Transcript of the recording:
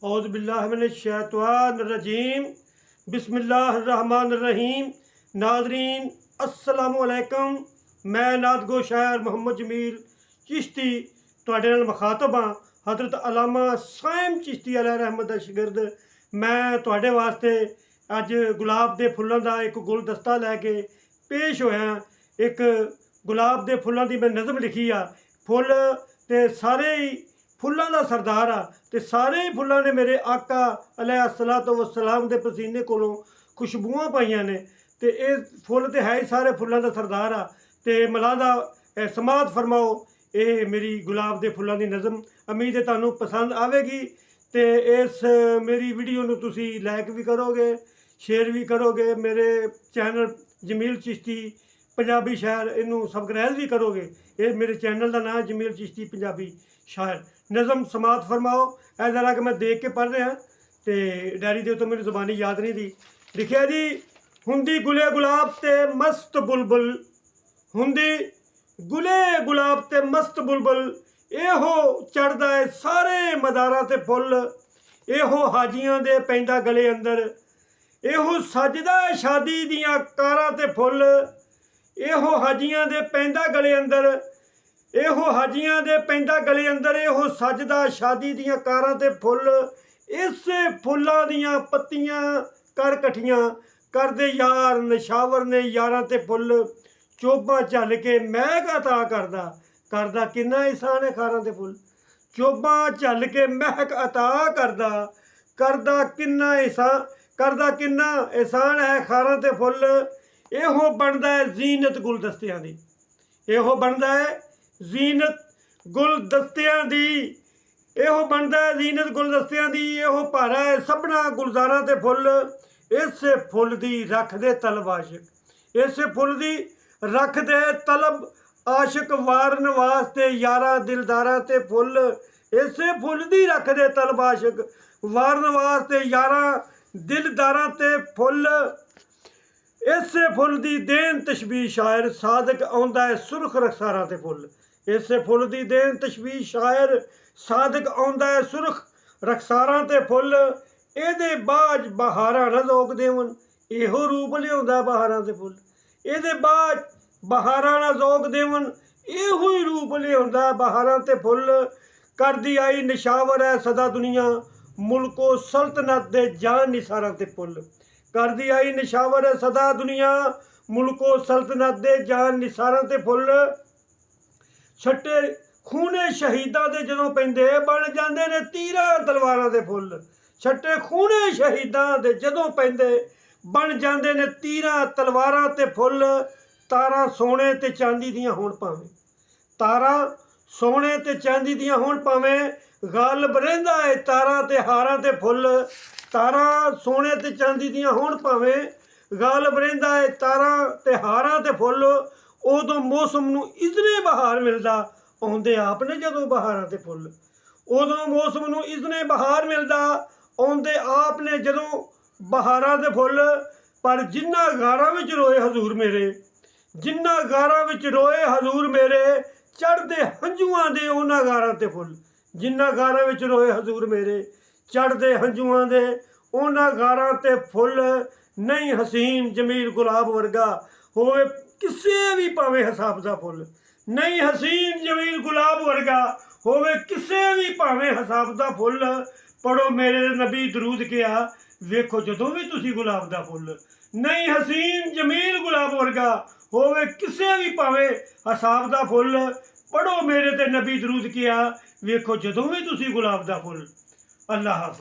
औज़ुबिल्लाहिमिनश्शैतानिर्रजीम बिस्मिल्लाहिर्रहमानिर्रहीम। नाज़रीन अस्सलामु अलैकुम। मैं नात गो शायर मुहम्मद जमील चिश्ती तुहाडे नाल मुखातब हाँ। हज़रत अल्लामा साइम चिश्ती अलैहि रहमत दा शागिर्द। मैं तुहाडे वास्ते अज गुलाब के फुल्लों का एक गुलदस्ता लैके पेश होया। एक गुलाब के फुल्लों की मैं नज़म लिखी आ। फुल ते सारे ही फुल्लों का सरदार आ ते सारे ही फुल्लों ने मेरे आका अलैहिस्सलातु वस्सलाम के पसीने कोलों खुशबुआं पाइया ने। ते ये फुल तो है ही सारे फुल्लों का सरदार आ। ते मलादा समात फरमाओ ये मेरी गुलाब के फुल्लों की नज़म। उम्मीद है तुहानू पसंद आवेगी। तो इस मेरी वीडियो नू तुसी लाइक भी करोगे, शेयर भी करोगे। मेरे चैनल जमील चिश्ती पंजाबी शायर इनू सबसक्राइब भी करोगे। ये मेरे चैनल का नाम जमील चिश्ती पंजाबी शायर। नज़म समात फरमाओ। ऐ जरा कि मैं देख के पढ़ रहा तो डायरी दे तो मेरी ज़ुबानी याद नहीं थी। लिखिया जी, हुंदी गुले गुलाब ते मस्त बुलबुल, हुंदी गुले गुलाब ते मस्त बुलबुल, एहो चढ़दा है सारे मज़ारां ते फुल, एहो हाजियां दे पैंदा गले अंदर, एहो सजदा शादी दियां कारां ते फुल, एहो हाजियां दे पैंदा गले अंदर, एहो हाजियां दे पैंदा गले अंदर, एहो सजदा शादी दियां कारां ते फुल, इस फुल्लां दियां पत्तियां कर कट्ठियां करदे यार नशावर ने यारां ते फुल, चोबां झल के महक अता करदा, करदा किन्ना एहसान है खारां ते फुल, चोबां झल के महक अता करदा, करदा किन्ना एहसान है खारां ते फुल, एहो बनदा है जीनत गुलदस्तियां दी, एहो बनदा है जीनत गुलदस्तियां दी, एहो बनदा है जीनत गुलदस्तियां दी, एहो भारा है सबना गुलजारां ते फुल, इस फुल दी रख दे तलब आशिक, इस फुल दी रख दे तलब आशिक वारन वास्ते यारां दिलदारां ते फुल, इस फुल दी रख दे तलब आशिक वारन वास्ते यारां दिलदारां ते फुल, इस फुल दी देन तशबीह शायर सादक आउंदा है सुरख रखसारां ते फुल, इस फुल दी देन तशबीह शायर सादक आउंदा है सुरख रखसारां ते फुल, एदे बाज बहारां ना जोक देवन, एहो रूप लियाउंदा बहारां ते फुल, एदे बाज बहारां ना जोक देवन, एहो ही रूप लियाउंदा बहारां ते फुल, करदी आई निशावर है सदा दुनिया मुल्को सल्तनत दे जान निसारां ते फुल, करदी आई निशावर है सदा दुनिया मुल्को सल्तनत दे जान निसारां ते फुल, छट्टे खूने शहीदां दे जदों पैंदे बन जांदे ने तीरां तलवारां दे फुल, छट्टे खूने शहीदां दे जदों पैंदे बन जांदे ने तीरां तलवारां ते फुल, तारां सोने ते चांदी दियां होण भावें, तारां सोने ते चांदी दियां होण भावें, गालिब रहिंदा है तारां ते हारां ते फुल, तारां सोने ते चांदी दियां होण भावें, गालिब रहिंदा है तारां ते हारां ते फुल, उदों मौसम नूं इज़ने बहार मिलदा आउंदे आप ने जदों बहारां ते फुल, उदों मौसम नूं इज़ने बहार मिलदा आउंदे आप ने जदों बहारां ते फुल, पर जिन्ना गारां विच रोए हजूर मेरे, जिन्ना गारां विच रोए हजूर मेरे, चढ़दे हंझुआं दे उन्हां गारां ते फुल, जिन्ना गारां विच रोए हजूर मेरे, चढ़दे हंझुआं दे उन्हां गारां ते फुल, नहीं हसीन जमील गुलाब वर्गा होवे किसे भी भावें हिसाब दा फुल, नहीं हसीन जमील गुलाब वर्गा होवे किसे भी भावें हिसाब दा फुल, पढ़ो मेरे नबी दरूद किया वेखो जदों भी तुसी गुलाब दा फुल, नहीं हसीन जमील गुलाब वर्गा होवे किसे भी भावें हिसाब दा फुल, पढ़ो मेरे ते नबी दरूद किया वेखो जदों भी तुसी गुलाब दा फुल। अल्लाह हाफ़िज़।